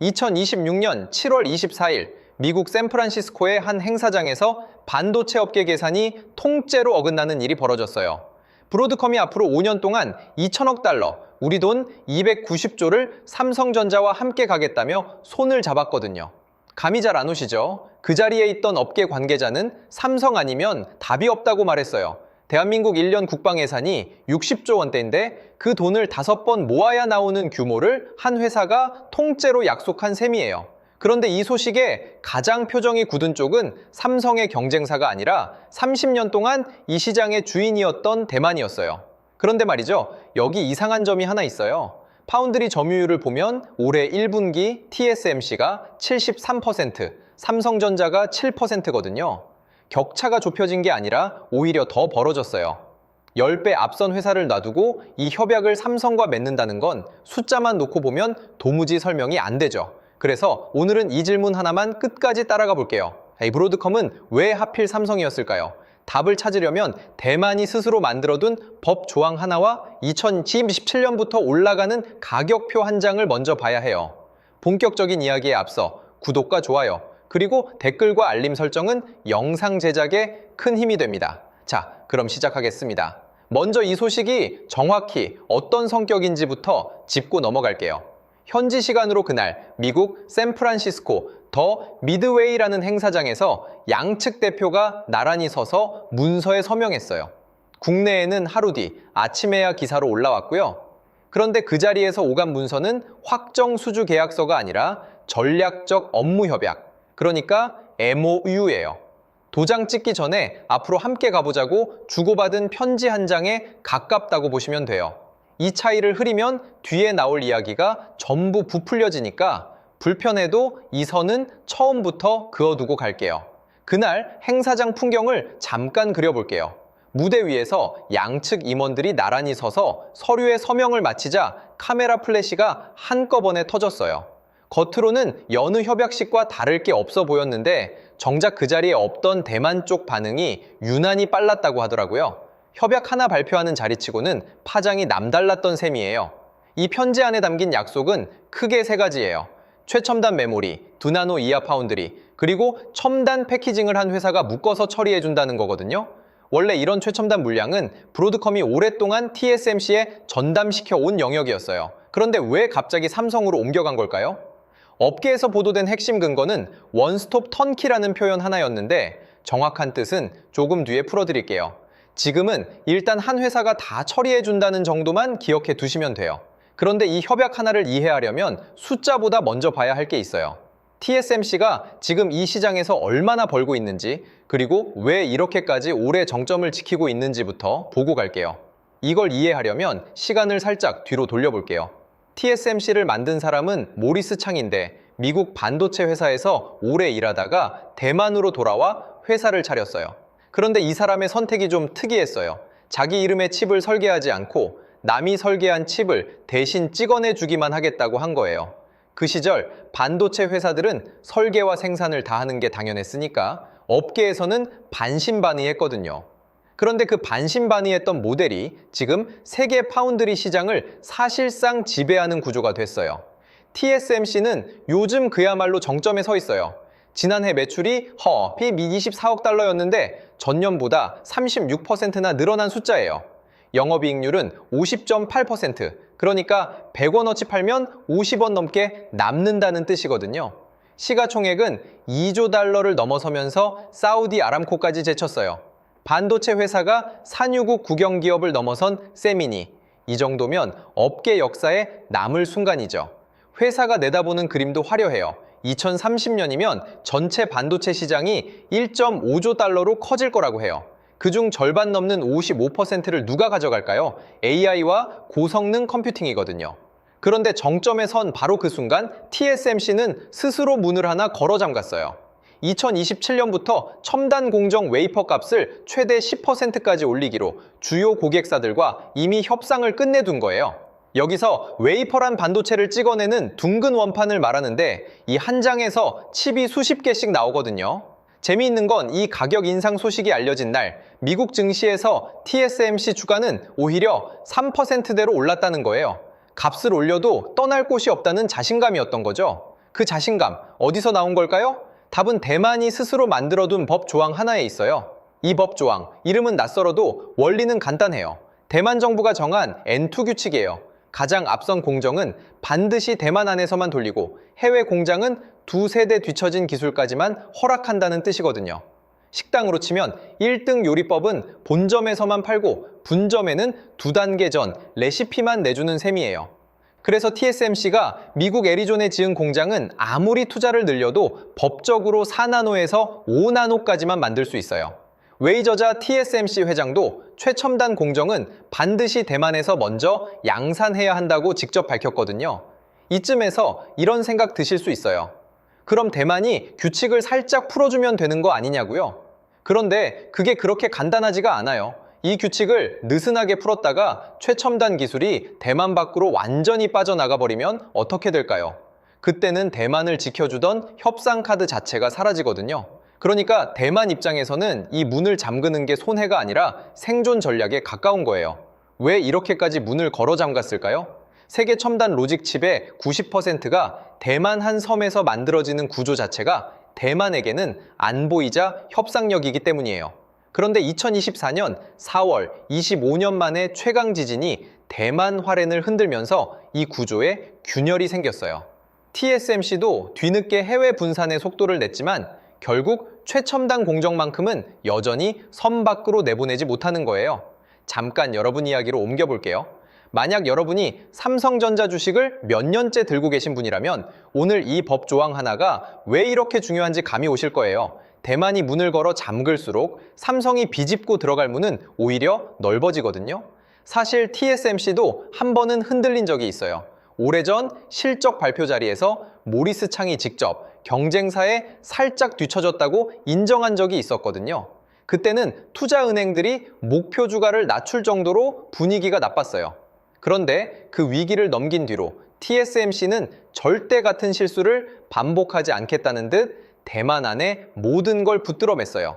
2026년 7월 24일 미국 샌프란시스코의 한 행사장에서 반도체 업계 계산이 통째로 어긋나는 일이 벌어졌어요. 브로드컴이 앞으로 5년 동안 2천억 달러, 우리 돈 290조를 삼성전자와 함께 가겠다며 손을 잡았거든요. 감이 잘 안 오시죠? 그 자리에 있던 업계 관계자는 삼성 아니면 답이 없다고 말했어요. 대한민국 1년 국방 예산이 60조 원대인데 그 돈을 5번 모아야 나오는 규모를 한 회사가 통째로 약속한 셈이에요. 그런데 이 소식에 가장 표정이 굳은 쪽은 삼성의 경쟁사가 아니라 30년 동안 이 시장의 주인이었던 대만이었어요. 그런데 말이죠, 여기 이상한 점이 하나 있어요. 파운드리 점유율을 보면 올해 1분기 TSMC가 73%, 삼성전자가 7%거든요. 격차가 좁혀진 게 아니라 오히려 더 벌어졌어요. 10배 앞선 회사를 놔두고 이 협약을 삼성과 맺는다는 건 숫자만 놓고 보면 도무지 설명이 안 되죠. 그래서 오늘은 이 질문 하나만 끝까지 따라가 볼게요. 브로드컴은 왜 하필 삼성이었을까요? 답을 찾으려면 대만이 스스로 만들어둔 법 조항 하나와 2027년부터 올라가는 가격표 한 장을 먼저 봐야 해요. 본격적인 이야기에 앞서 구독과 좋아요, 그리고 댓글과 알림 설정은 영상 제작에 큰 힘이 됩니다. 자, 그럼 시작하겠습니다. 먼저 이 소식이 정확히 어떤 성격인지부터 짚고 넘어갈게요. 현지 시간으로 그날 미국 샌프란시스코 더 미드웨이라는 행사장에서 양측 대표가 나란히 서서 문서에 서명했어요. 국내에는 하루 뒤 아침에야 기사로 올라왔고요. 그런데 그 자리에서 오간 문서는 확정 수주 계약서가 아니라 전략적 업무 협약, 그러니까 MOU예요. 도장 찍기 전에 앞으로 함께 가보자고 주고받은 편지 한 장에 가깝다고 보시면 돼요. 이 차이를 흐리면 뒤에 나올 이야기가 전부 부풀려지니까 불편해도 이 선은 처음부터 그어두고 갈게요. 그날 행사장 풍경을 잠깐 그려볼게요. 무대 위에서 양측 임원들이 나란히 서서 서류에 서명을 마치자 카메라 플래시가 한꺼번에 터졌어요. 겉으로는 여느 협약식과 다를 게 없어 보였는데 정작 그 자리에 없던 대만 쪽 반응이 유난히 빨랐다고 하더라고요. 협약 하나 발표하는 자리치고는 파장이 남달랐던 셈이에요. 이 편지 안에 담긴 약속은 크게 3가지예요. 최첨단 메모리, 2나노 이하 파운드리, 그리고 첨단 패키징을 한 회사가 묶어서 처리해준다는 거거든요. 원래 이런 최첨단 물량은 브로드컴이 오랫동안 TSMC에 전담시켜 온 영역이었어요. 그런데 왜 갑자기 삼성으로 옮겨간 걸까요? 업계에서 보도된 핵심 근거는 원스톱 턴키라는 표현 하나였는데 정확한 뜻은 조금 뒤에 풀어드릴게요. 지금은 일단 한 회사가 다 처리해준다는 정도만 기억해 두시면 돼요. 그런데 이 협약 하나를 이해하려면 숫자보다 먼저 봐야 할 게 있어요. TSMC가 지금 이 시장에서 얼마나 벌고 있는지, 그리고 왜 이렇게까지 오래 정점을 지키고 있는지부터 보고 갈게요. 이걸 이해하려면 시간을 살짝 뒤로 돌려볼게요. TSMC를 만든 사람은 모리스 창인데 미국 반도체 회사에서 오래 일하다가 대만으로 돌아와 회사를 차렸어요. 그런데 이 사람의 선택이 좀 특이했어요. 자기 이름의 칩을 설계하지 않고 남이 설계한 칩을 대신 찍어내주기만 하겠다고 한 거예요. 그 시절 반도체 회사들은 설계와 생산을 다 하는 게 당연했으니까 업계에서는 반신반의했거든요. 그런데 그 반신반의했던 모델이 지금 세계 파운드리 시장을 사실상 지배하는 구조가 됐어요. TSMC는 요즘 그야말로 정점에 서 있어요. 지난해 매출이 허피 24억 달러였는데 전년보다 36%나 늘어난 숫자예요. 영업이익률은 50.8%, 그러니까 100원어치 팔면 50원 넘게 남는다는 뜻이거든요. 시가총액은 2조 달러를 넘어서면서 사우디 아람코까지 제쳤어요. 반도체 회사가 산유국 국영기업을 넘어선 세미니, 이 정도면 업계 역사에 남을 순간이죠. 회사가 내다보는 그림도 화려해요. 2030년이면 전체 반도체 시장이 1.5조 달러로 커질 거라고 해요. 그중 절반 넘는 55%를 누가 가져갈까요? AI와 고성능 컴퓨팅이거든요. 그런데 정점에 선 바로 그 순간 TSMC는 스스로 문을 하나 걸어 잠갔어요. 2027년부터 첨단 공정 웨이퍼 값을 최대 10%까지 올리기로 주요 고객사들과 이미 협상을 끝내둔 거예요. 여기서 웨이퍼란 반도체를 찍어내는 둥근 원판을 말하는데 이 한 장에서 칩이 수십 개씩 나오거든요. 재미있는 건 이 가격 인상 소식이 알려진 날 미국 증시에서 TSMC 주가는 오히려 3%대로 올랐다는 거예요. 값을 올려도 떠날 곳이 없다는 자신감이었던 거죠. 그 자신감 어디서 나온 걸까요? 답은 대만이 스스로 만들어둔 법 조항 하나에 있어요. 이 법 조항, 이름은 낯설어도 원리는 간단해요. 대만 정부가 정한 N2 규칙이에요. 가장 앞선 공정은 반드시 대만 안에서만 돌리고 해외 공장은 두세 대 뒤처진 기술까지만 허락한다는 뜻이거든요. 식당으로 치면 1등 요리법은 본점에서만 팔고 분점에는 2단계 전 레시피만 내주는 셈이에요. 그래서 TSMC가 미국 애리조나에 지은 공장은 아무리 투자를 늘려도 법적으로 4나노에서 5나노까지만 만들 수 있어요. 웨이저자 TSMC 회장도 최첨단 공정은 반드시 대만에서 먼저 양산해야 한다고 직접 밝혔거든요. 이쯤에서 이런 생각 드실 수 있어요. 그럼 대만이 규칙을 살짝 풀어주면 되는 거 아니냐고요? 그런데 그게 그렇게 간단하지가 않아요. 이 규칙을 느슨하게 풀었다가 최첨단 기술이 대만 밖으로 완전히 빠져나가 버리면 어떻게 될까요? 그때는 대만을 지켜주던 협상 카드 자체가 사라지거든요. 그러니까 대만 입장에서는 이 문을 잠그는 게 손해가 아니라 생존 전략에 가까운 거예요. 왜 이렇게까지 문을 걸어 잠갔을까요? 세계 첨단 로직 칩의 90%가 대만 한 섬에서 만들어지는 구조 자체가 대만에게는 안보이자 협상력이기 때문이에요. 그런데 2024년 4월 25년 만에 최강 지진이 대만 화롄을 흔들면서 이 구조에 균열이 생겼어요. TSMC도 뒤늦게 해외 분산의 속도를 냈지만 결국 최첨단 공정만큼은 여전히 섬 밖으로 내보내지 못하는 거예요. 잠깐 여러분 이야기로 옮겨볼게요. 만약 여러분이 삼성전자 주식을 몇 년째 들고 계신 분이라면 오늘 이 법 조항 하나가 왜 이렇게 중요한지 감이 오실 거예요. 대만이 문을 걸어 잠글수록 삼성이 비집고 들어갈 문은 오히려 넓어지거든요. 사실 TSMC도 한 번은 흔들린 적이 있어요. 오래전 실적 발표 자리에서 모리스 창이 직접 경쟁사에 살짝 뒤처졌다고 인정한 적이 있었거든요. 그때는 투자은행들이 목표 주가를 낮출 정도로 분위기가 나빴어요. 그런데 그 위기를 넘긴 뒤로 TSMC는 절대 같은 실수를 반복하지 않겠다는 듯 대만 안에 모든 걸 붙들어맸어요.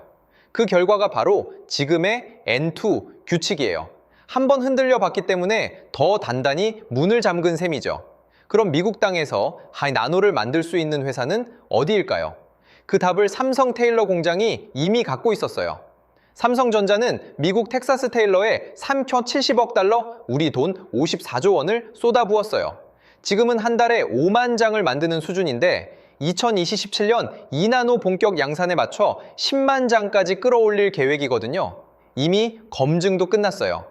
그 결과가 바로 지금의 N2 규칙이에요. 한번 흔들려 봤기 때문에 더 단단히 문을 잠근 셈이죠. 그럼 미국 땅에서 하이나노를 만들 수 있는 회사는 어디일까요? 그 답을 삼성 테일러 공장이 이미 갖고 있었어요. 삼성전자는 미국 텍사스 테일러에 3표 70억 달러, 우리 돈 54조 원을 쏟아부었어요. 지금은 한 달에 5만 장을 만드는 수준인데 2027년 2나노 본격 양산에 맞춰 10만 장까지 끌어올릴 계획이거든요. 이미 검증도 끝났어요.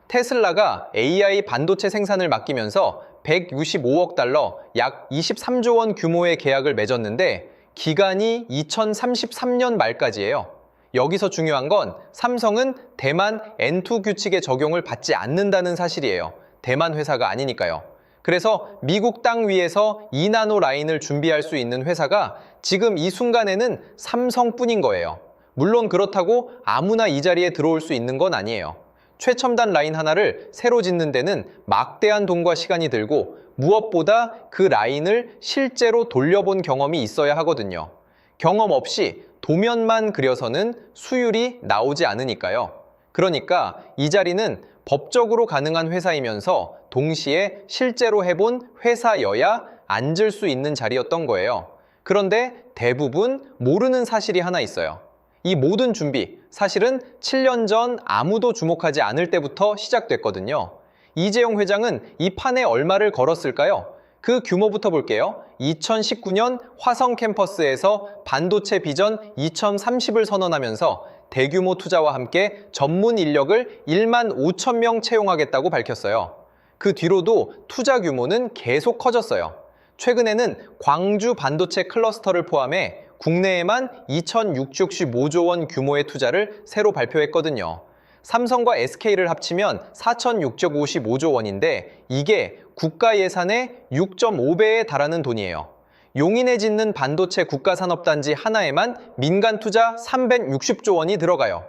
테슬라가 AI 반도체 생산을 맡기면서 165억 달러, 약 23조 원 규모의 계약을 맺었는데 기간이 2033년 말까지예요. 여기서 중요한 건 삼성은 대만 N2 규칙의 적용을 받지 않는다는 사실이에요. 대만 회사가 아니니까요. 그래서 미국 땅 위에서 2나노 라인을 준비할 수 있는 회사가 지금 이 순간에는 삼성뿐인 거예요. 물론 그렇다고 아무나 이 자리에 들어올 수 있는 건 아니에요. 최첨단 라인 하나를 새로 짓는 데는 막대한 돈과 시간이 들고 무엇보다 그 라인을 실제로 돌려본 경험이 있어야 하거든요. 경험 없이 도면만 그려서는 수율이 나오지 않으니까요. 그러니까 이 자리는 법적으로 가능한 회사이면서 동시에 실제로 해본 회사여야 앉을 수 있는 자리였던 거예요. 그런데 대부분 모르는 사실이 하나 있어요. 이 모든 준비, 사실은 7년 전 아무도 주목하지 않을 때부터 시작됐거든요. 이재용 회장은 이 판에 얼마를 걸었을까요? 그 규모부터 볼게요. 2019년 화성 캠퍼스에서 반도체 비전 2030을 선언하면서 대규모 투자와 함께 전문 인력을 1만 5천 명 채용하겠다고 밝혔어요. 그 뒤로도 투자 규모는 계속 커졌어요. 최근에는 광주 반도체 클러스터를 포함해 국내에만 2,665조 원 규모의 투자를 새로 발표했거든요. 삼성과 SK를 합치면 4,655조 원인데 이게 국가 예산의 6.5배에 달하는 돈이에요. 용인에 짓는 반도체 국가산업단지 하나에만 민간 투자 360조 원이 들어가요.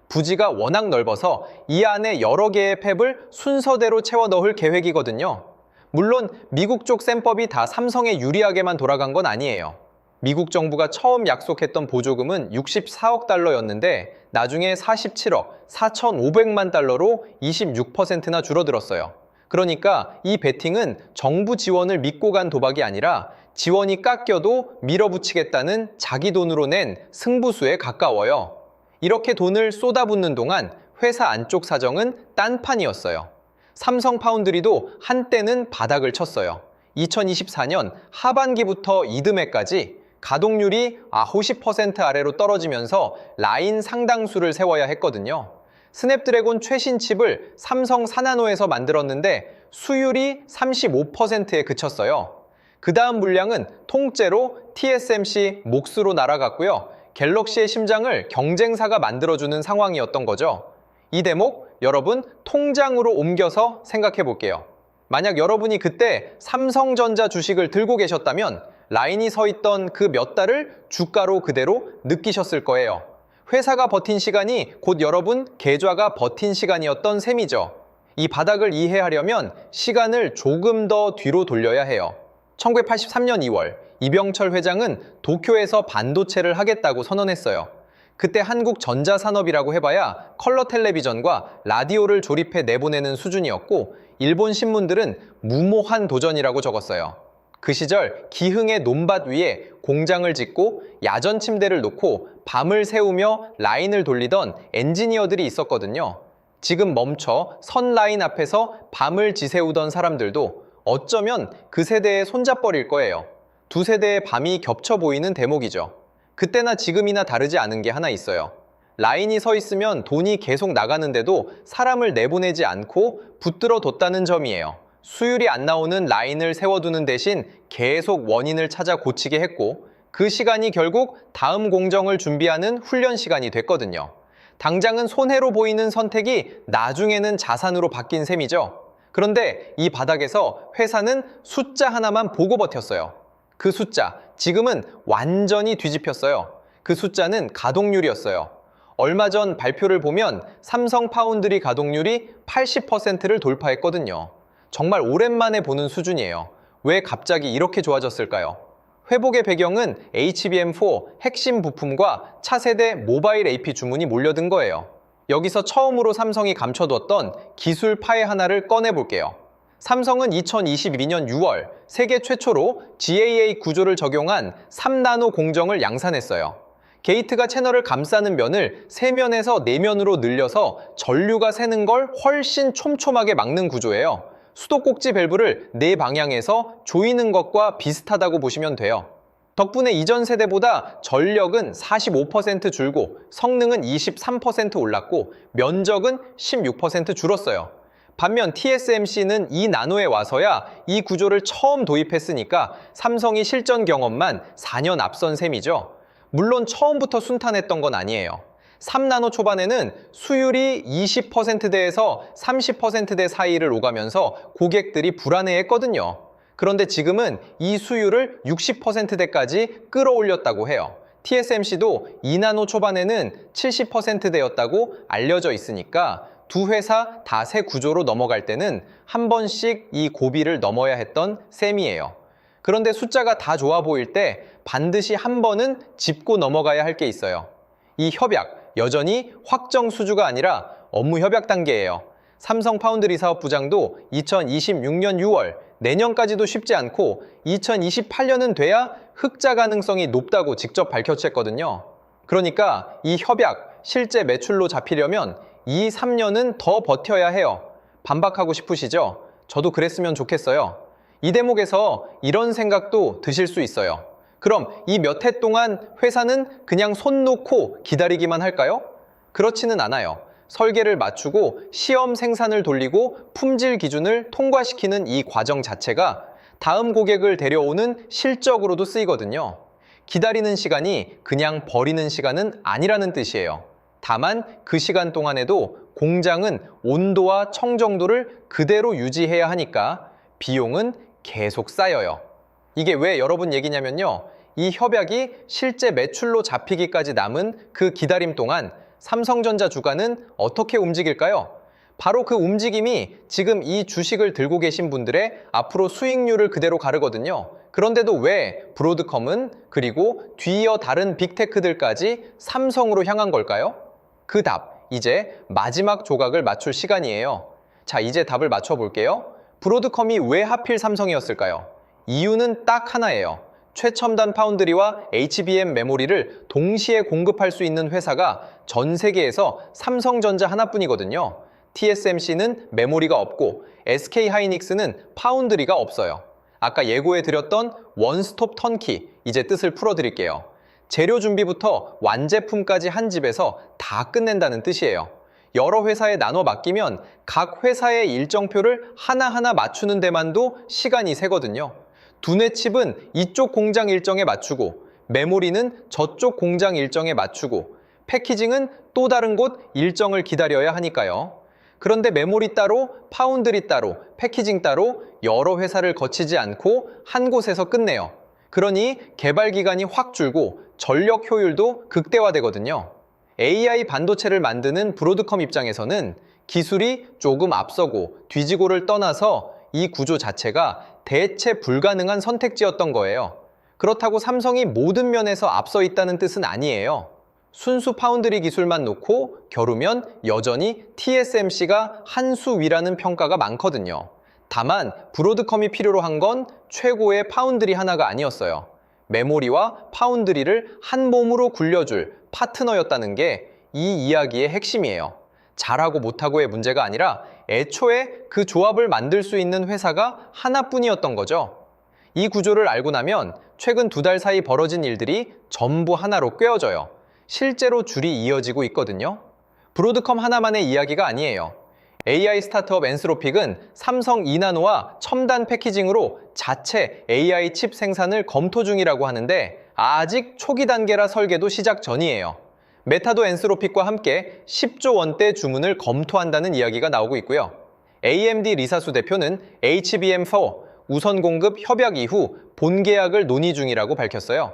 부지가 워낙 넓어서 이 안에 여러 개의 팹을 순서대로 채워 넣을 계획이거든요. 물론 미국 쪽 셈법이 다 삼성에 유리하게만 돌아간 건 아니에요. 미국 정부가 처음 약속했던 보조금은 64억 달러였는데 나중에 47억 4,500만 달러로 26%나 줄어들었어요. 그러니까 이 베팅은 정부 지원을 믿고 간 도박이 아니라 지원이 깎여도 밀어붙이겠다는 자기 돈으로 낸 승부수에 가까워요. 이렇게 돈을 쏟아붓는 동안 회사 안쪽 사정은 딴판이었어요. 삼성 파운드리도 한때는 바닥을 쳤어요. 2024년 하반기부터 이듬해까지 가동률이 50% 아래로 떨어지면서 라인 상당수를 세워야 했거든요. 스냅드래곤 최신 칩을 삼성 사나노에서 만들었는데 수율이 35%에 그쳤어요. 그 다음 물량은 통째로 TSMC 몫으로 날아갔고요. 갤럭시의 심장을 경쟁사가 만들어주는 상황이었던 거죠. 이 대목 여러분 통장으로 옮겨서 생각해 볼게요. 만약 여러분이 그때 삼성전자 주식을 들고 계셨다면 라인이 서 있던 그 몇 달을 주가로 그대로 느끼셨을 거예요. 회사가 버틴 시간이 곧 여러분 계좌가 버틴 시간이었던 셈이죠. 이 바닥을 이해하려면 시간을 조금 더 뒤로 돌려야 해요. 1983년 2월 이병철 회장은 도쿄에서 반도체를 하겠다고 선언했어요. 그때 한국전자산업이라고 해봐야 컬러 텔레비전과 라디오를 조립해 내보내는 수준이었고 일본 신문들은 무모한 도전이라고 적었어요. 그 시절 기흥의 논밭 위에 공장을 짓고 야전 침대를 놓고 밤을 새우며 라인을 돌리던 엔지니어들이 있었거든요. 지금 멈춰 선 라인 앞에서 밤을 지새우던 사람들도 어쩌면 그 세대의 손잡벌일 거예요. 두 세대의 밤이 겹쳐 보이는 대목이죠. 그때나 지금이나 다르지 않은 게 하나 있어요. 라인이 서 있으면 돈이 계속 나가는데도 사람을 내보내지 않고 붙들어 뒀다는 점이에요. 수율이 안 나오는 라인을 세워두는 대신 계속 원인을 찾아 고치게 했고 그 시간이 결국 다음 공정을 준비하는 훈련 시간이 됐거든요. 당장은 손해로 보이는 선택이 나중에는 자산으로 바뀐 셈이죠. 그런데 이 바닥에서 회사는 숫자 하나만 보고 버텼어요. 그 숫자, 지금은 완전히 뒤집혔어요. 그 숫자는 가동률이었어요. 얼마 전 발표를 보면 삼성 파운드리 가동률이 80%를 돌파했거든요. 정말 오랜만에 보는 수준이에요. 왜 갑자기 이렇게 좋아졌을까요? 회복의 배경은 HBM4 핵심 부품과 차세대 모바일 AP 주문이 몰려든 거예요. 여기서 처음으로 삼성이 감춰뒀던 기술 파해 하나를 꺼내볼게요. 삼성은 2022년 6월 세계 최초로 GAA 구조를 적용한 3나노 공정을 양산했어요. 게이트가 채널을 감싸는 면을 3면에서 4면으로 늘려서 전류가 새는 걸 훨씬 촘촘하게 막는 구조예요. 수도꼭지 밸브를 4방향에서 조이는 것과 비슷하다고 보시면 돼요. 덕분에 이전 세대보다 전력은 45% 줄고 성능은 23% 올랐고 면적은 16% 줄었어요. 반면 TSMC는 2나노에 와서야 이 구조를 처음 도입했으니까 삼성이 실전 경험만 4년 앞선 셈이죠. 물론 처음부터 순탄했던 건 아니에요. 3나노 초반에는 수율이 20%대에서 30%대 사이를 오가면서 고객들이 불안해했거든요. 그런데 지금은 이 수율을 60%대까지 끌어올렸다고 해요. TSMC도 2나노 초반에는 70%대였다고 알려져 있으니까 두 회사 다 새 구조로 넘어갈 때는 한 번씩 이 고비를 넘어야 했던 셈이에요. 그런데 숫자가 다 좋아 보일 때 반드시 한 번은 짚고 넘어가야 할 게 있어요. 이 협약, 여전히 확정 수주가 아니라 업무 협약 단계예요. 삼성 파운드리 사업부장도 2026년 6월, 내년까지도 쉽지 않고 2028년은 돼야 흑자 가능성이 높다고 직접 밝혔었거든요. 그러니까 이 협약, 실제 매출로 잡히려면 2, 3년은 더 버텨야 해요. 반박하고 싶으시죠? 저도 그랬으면 좋겠어요. 이 대목에서 이런 생각도 드실 수 있어요. 그럼 이 몇 해 동안 회사는 그냥 손 놓고 기다리기만 할까요? 그렇지는 않아요. 설계를 맞추고 시험 생산을 돌리고 품질 기준을 통과시키는 이 과정 자체가 다음 고객을 데려오는 실적으로도 쓰이거든요. 기다리는 시간이 그냥 버리는 시간은 아니라는 뜻이에요. 다만 그 시간 동안에도 공장은 온도와 청정도를 그대로 유지해야 하니까 비용은 계속 쌓여요. 이게 왜 여러분 얘기냐면요. 이 협약이 실제 매출로 잡히기까지 남은 그 기다림 동안 삼성전자 주가는 어떻게 움직일까요? 바로 그 움직임이 지금 이 주식을 들고 계신 분들의 앞으로 수익률을 그대로 가르거든요. 그런데도 왜 브로드컴은 그리고 뒤이어 다른 빅테크들까지 삼성으로 향한 걸까요? 그 답, 이제 마지막 조각을 맞출 시간이에요. 자, 이제 답을 맞춰볼게요. 브로드컴이 왜 하필 삼성이었을까요? 이유는 딱 하나예요. 최첨단 파운드리와 HBM 메모리를 동시에 공급할 수 있는 회사가 전 세계에서 삼성전자 하나뿐이거든요. TSMC는 메모리가 없고 SK하이닉스는 파운드리가 없어요. 아까 예고해드렸던 원스톱 턴키, 이제 뜻을 풀어드릴게요. 재료 준비부터 완제품까지 한 집에서 다 끝낸다는 뜻이에요. 여러 회사에 나눠 맡기면 각 회사의 일정표를 하나하나 맞추는 데만도 시간이 새거든요. 두뇌 칩은 이쪽 공장 일정에 맞추고, 메모리는 저쪽 공장 일정에 맞추고, 패키징은 또 다른 곳 일정을 기다려야 하니까요. 그런데 메모리 따로, 파운드리 따로, 패키징 따로 여러 회사를 거치지 않고 한 곳에서 끝내요. 그러니 개발 기간이 확 줄고 전력 효율도 극대화되거든요. AI 반도체를 만드는 브로드컴 입장에서는 기술이 조금 앞서고 뒤지고를 떠나서 이 구조 자체가 대체 불가능한 선택지였던 거예요. 그렇다고 삼성이 모든 면에서 앞서 있다는 뜻은 아니에요. 순수 파운드리 기술만 놓고 겨루면 여전히 TSMC가 한 수 위라는 평가가 많거든요. 다만 브로드컴이 필요로 한 건 최고의 파운드리 하나가 아니었어요. 메모리와 파운드리를 한 몸으로 굴려줄 파트너였다는 게 이 이야기의 핵심이에요. 잘하고 못하고의 문제가 아니라 애초에 그 조합을 만들 수 있는 회사가 하나뿐이었던 거죠. 이 구조를 알고 나면 최근 2달 사이 벌어진 일들이 전부 하나로 꿰어져요. 실제로 줄이 이어지고 있거든요. 브로드컴 하나만의 이야기가 아니에요. AI 스타트업 엔스로픽은 삼성 이나노와 첨단 패키징으로 자체 AI 칩 생산을 검토 중이라고 하는데 아직 초기 단계라 설계도 시작 전이에요. 메타도 엔스로픽과 함께 10조 원대 주문을 검토한다는 이야기가 나오고 있고요. AMD 리사수 대표는 HBM4 우선 공급 협약 이후 본계약을 논의 중이라고 밝혔어요.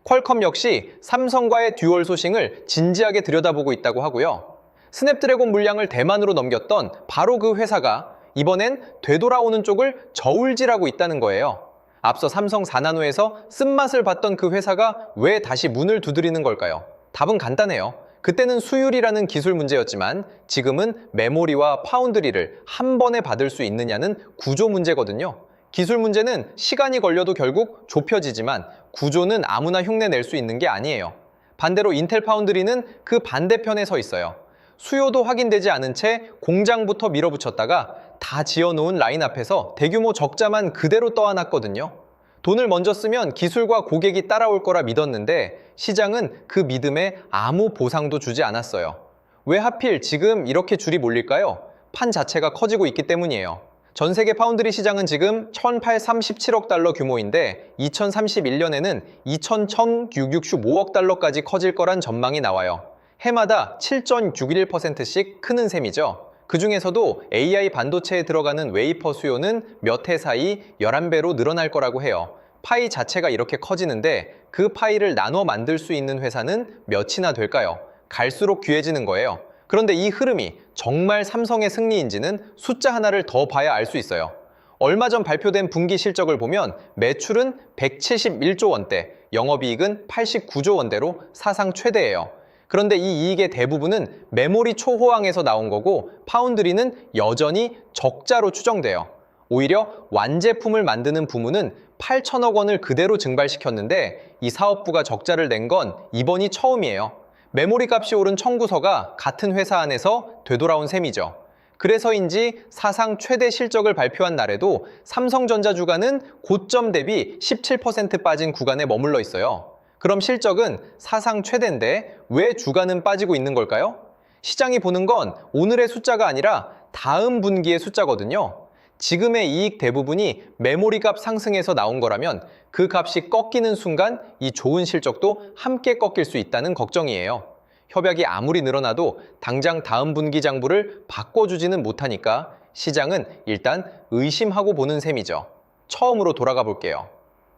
퀄컴 역시 삼성과의 듀얼 소싱을 진지하게 들여다보고 있다고 하고요. 스냅드래곤 물량을 대만으로 넘겼던 바로 그 회사가 이번엔 되돌아오는 쪽을 저울질하고 있다는 거예요. 앞서 삼성 4나노에서 쓴맛을 봤던 그 회사가 왜 다시 문을 두드리는 걸까요? 답은 간단해요. 그때는 수율이라는 기술 문제였지만 지금은 메모리와 파운드리를 한 번에 받을 수 있느냐는 구조 문제거든요. 기술 문제는 시간이 걸려도 결국 좁혀지지만 구조는 아무나 흉내낼 수 있는 게 아니에요. 반대로 인텔 파운드리는 그 반대편에 서 있어요. 수요도 확인되지 않은 채 공장부터 밀어붙였다가 다 지어놓은 라인 앞에서 대규모 적자만 그대로 떠안았거든요. 돈을 먼저 쓰면 기술과 고객이 따라올 거라 믿었는데 시장은 그 믿음에 아무 보상도 주지 않았어요. 왜 하필 지금 이렇게 줄이 몰릴까요? 판 자체가 커지고 있기 때문이에요. 전 세계 파운드리 시장은 지금 1,837억 달러 규모인데 2031년에는 2,665억 달러까지 커질 거란 전망이 나와요. 해마다 7.61%씩 크는 셈이죠. 그 중에서도 AI 반도체에 들어가는 웨이퍼 수요는 몇 해 사이 11배로 늘어날 거라고 해요. 파이 자체가 이렇게 커지는데 그 파이를 나눠 만들 수 있는 회사는 몇이나 될까요? 갈수록 귀해지는 거예요. 그런데 이 흐름이 정말 삼성의 승리인지는 숫자 하나를 더 봐야 알 수 있어요. 얼마 전 발표된 분기 실적을 보면 매출은 171조 원대, 영업이익은 89조 원대로 사상 최대예요. 그런데 이 이익의 대부분은 메모리 초호황에서 나온 거고 파운드리는 여전히 적자로 추정돼요. 오히려 완제품을 만드는 부문은 8천억 원을 그대로 증발시켰는데 이 사업부가 적자를 낸 건 이번이 처음이에요. 메모리 값이 오른 청구서가 같은 회사 안에서 되돌아온 셈이죠. 그래서인지 사상 최대 실적을 발표한 날에도 삼성전자 주가는 고점 대비 17% 빠진 구간에 머물러 있어요. 그럼 실적은 사상 최대인데 왜 주가는 빠지고 있는 걸까요? 시장이 보는 건 오늘의 숫자가 아니라 다음 분기의 숫자거든요. 지금의 이익 대부분이 메모리 값 상승에서 나온 거라면 그 값이 꺾이는 순간 이 좋은 실적도 함께 꺾일 수 있다는 걱정이에요. 협약이 아무리 늘어나도 당장 다음 분기 장부를 바꿔주지는 못하니까 시장은 일단 의심하고 보는 셈이죠. 처음으로 돌아가 볼게요.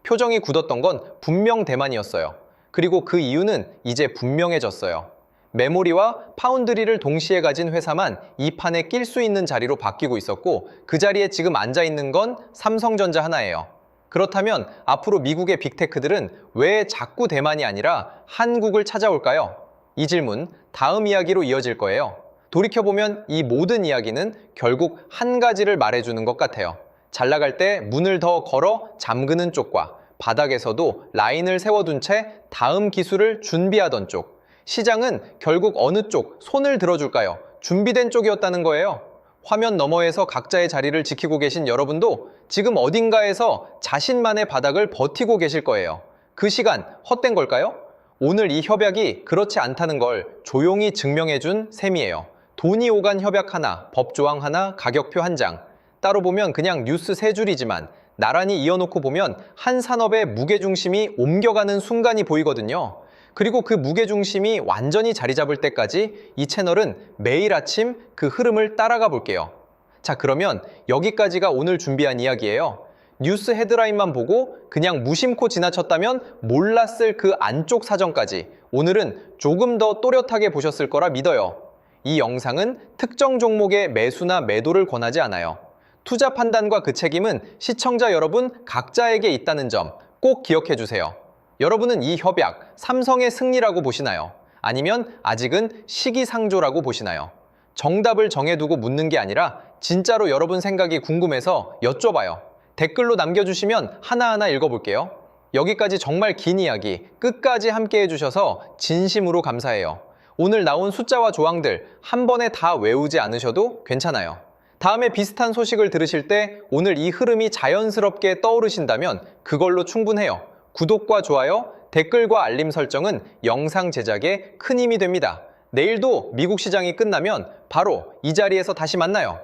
표정이 굳었던 건 분명 대만이었어요. 그리고 그 이유는 이제 분명해졌어요. 메모리와 파운드리를 동시에 가진 회사만 이 판에 낄 수 있는 자리로 바뀌고 있었고 그 자리에 지금 앉아있는 건 삼성전자 하나예요. 그렇다면 앞으로 미국의 빅테크들은 왜 자꾸 대만이 아니라 한국을 찾아올까요? 이 질문 다음 이야기로 이어질 거예요. 돌이켜보면 이 모든 이야기는 결국 한 가지를 말해주는 것 같아요. 잘 나갈 때 문을 더 걸어 잠그는 쪽과 바닥에서도 라인을 세워둔 채 다음 기술을 준비하던 쪽. 시장은 결국 어느 쪽 손을 들어줄까요? 준비된 쪽이었다는 거예요. 화면 너머에서 각자의 자리를 지키고 계신 여러분도 지금 어딘가에서 자신만의 바닥을 버티고 계실 거예요. 그 시간 헛된 걸까요? 오늘 이 협약이 그렇지 않다는 걸 조용히 증명해준 셈이에요. 돈이 오간 협약 하나, 법조항 하나, 가격표 한 장. 따로 보면 그냥 뉴스 세 줄이지만 나란히 이어놓고 보면 한 산업의 무게중심이 옮겨가는 순간이 보이거든요. 그리고 그 무게중심이 완전히 자리 잡을 때까지 이 채널은 매일 아침 그 흐름을 따라가 볼게요. 자, 그러면 여기까지가 오늘 준비한 이야기예요. 뉴스 헤드라인만 보고 그냥 무심코 지나쳤다면 몰랐을 그 안쪽 사정까지 오늘은 조금 더 또렷하게 보셨을 거라 믿어요. 이 영상은 특정 종목의 매수나 매도를 권하지 않아요. 투자 판단과 그 책임은 시청자 여러분 각자에게 있다는 점 꼭 기억해 주세요. 여러분은 이 협약, 삼성의 승리라고 보시나요? 아니면 아직은 시기상조라고 보시나요? 정답을 정해두고 묻는 게 아니라 진짜로 여러분 생각이 궁금해서 여쭤봐요. 댓글로 남겨주시면 하나하나 읽어볼게요. 여기까지 정말 긴 이야기 끝까지 함께 해주셔서 진심으로 감사해요. 오늘 나온 숫자와 조항들 한 번에 다 외우지 않으셔도 괜찮아요. 다음에 비슷한 소식을 들으실 때 오늘 이 흐름이 자연스럽게 떠오르신다면 그걸로 충분해요. 구독과 좋아요, 댓글과 알림 설정은 영상 제작에 큰 힘이 됩니다. 내일도 미국 시장이 끝나면 바로 이 자리에서 다시 만나요.